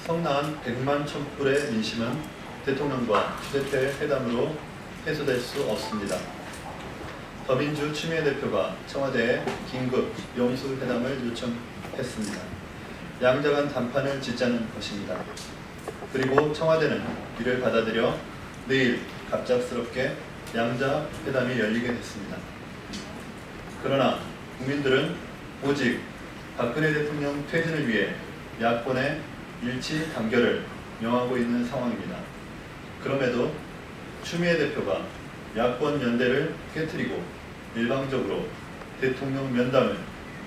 성나한 100만 촛불의 민심은 대통령과 주대표의 회담으로 해소될 수 없습니다. 더민주 추미애 대표가 청와대에 긴급 영수회담을 요청했습니다. 양자 간 담판을 짓자는 것입니다. 그리고 청와대는 이를 받아들여 내일 갑작스럽게 양자 회담이 열리게 됐습니다. 그러나 국민들은 오직 박근혜 대통령 퇴진을 위해 야권의 일치 단결을 명하고 있는 상황입니다. 그럼에도 추미애 대표가 야권 연대를 깨트리고 일방적으로 대통령 면담을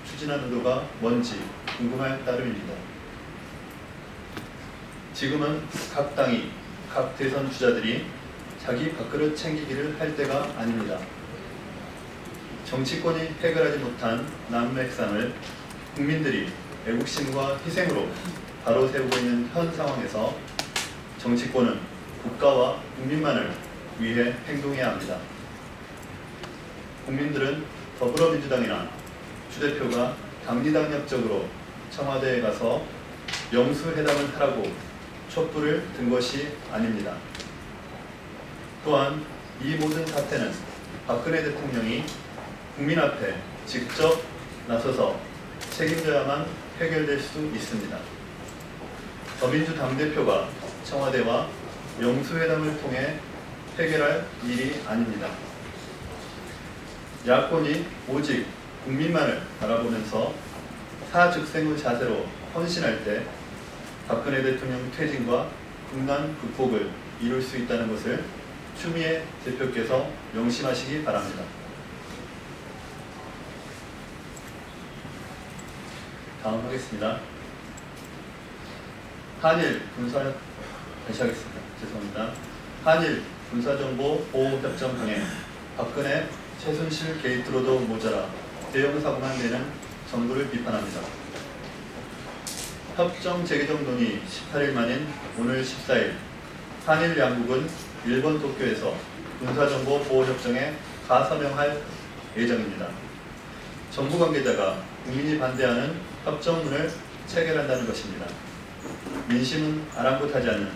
추진한 의도가 뭔지 궁금할 따름입니다. 지금은 각 당이 각 대선 주자들이 자기 밥그릇 챙기기를 할 때가 아닙니다. 정치권이 해결하지 못한 난맥상을 국민들이 애국심과 희생으로 바로 세우고 있는 현 상황에서 정치권은 국가와 국민만을 위해 행동해야 합니다. 국민들은 더불어민주당이나 주 대표가 당리당략적으로 청와대에 가서 영수회담을 하라고 촛불을 든 것이 아닙니다. 또한 이 모든 사태는 박근혜 대통령이 국민 앞에 직접 나서서 책임져야만 해결될 수 있습니다. 더민주 당대표가 청와대와 영수회담을 통해 해결할 일이 아닙니다. 야권이 오직 국민만을 바라보면서 사즉생의 자세로 헌신할 때 박근혜 대통령 퇴진과 국난 극복을 이룰 수 있다는 것을 추미애 대표께서 명심하시기 바랍니다. 다음 하겠습니다. 한일 군사 다시 하겠습니다. 죄송합니다. 한일 군사정보 보호협정 강행 박근혜 최순실 게이트로도 모자라 대형 사고만 내는 정부를 비판합니다. 협정 재개정 논의 18일 만인 오늘 14일 한일 양국은 일본 도쿄에서 군사정보 보호협정에 가서명할 예정입니다. 정부 관계자가 국민이 반대하는 협정문을 체결한다는 것입니다. 민심은 아랑곳하지 않는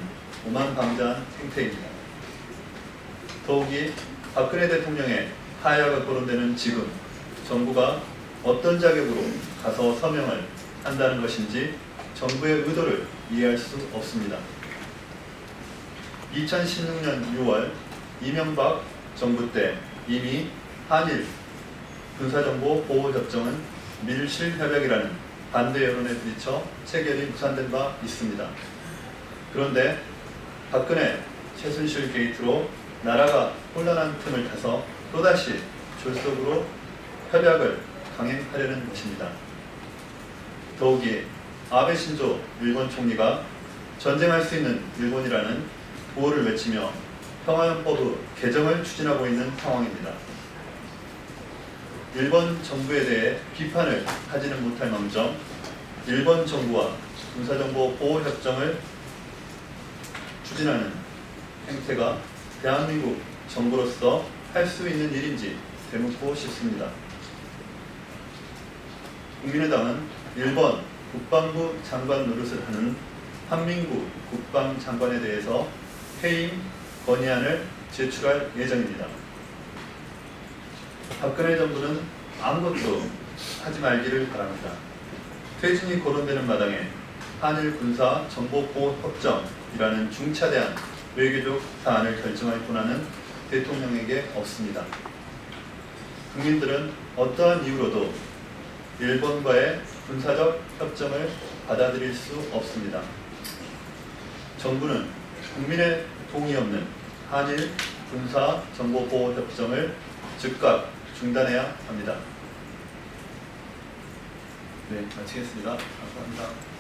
오만방자한 행태입니다. 더욱이 박근혜 대통령의 하야가 거론되는 지금 정부가 어떤 자격으로 가서 서명을 한다는 것인지 정부의 의도를 이해할 수 없습니다. 2016년 6월 이명박 정부 때 이미 한일 군사정보 보호협정은 밀실협약이라는 반대 여론에 부딪혀 체결이 무산된 바 있습니다. 그런데 박근혜 최순실 게이트로 나라가 혼란한 틈을 타서 또다시 졸속으로 협약을 강행하려는 것입니다. 더욱이 아베 신조 일본 총리가 전쟁할 수 있는 일본이라는 구호를 외치며 평화헌법 개정을 추진하고 있는 상황입니다. 일본 정부에 대해 비판을 하지는 못할 망정 일본 정부와 군사정보 보호협정을 추진하는 행태가 대한민국 정부로서 할 수 있는 일인지 되묻고 싶습니다. 국민의당은 일본 국방부 장관 노릇을 하는 한민구 국방장관에 대해서 해임 건의안을 제출할 예정입니다. 박근혜 정부는 아무것도 하지 말기를 바랍니다. 퇴진이 거론되는 마당에 한일 군사 정보보호협정이라는 중차대한 외교적 사안을 결정할 권한은 대통령에게 없습니다. 국민들은 어떠한 이유로도 일본과의 군사적 협정을 받아들일 수 없습니다. 정부는 국민의 동의 없는 한일 군사 정보보호협정을 즉각 중단해야 합니다. 네, 마치겠습니다. 감사합니다.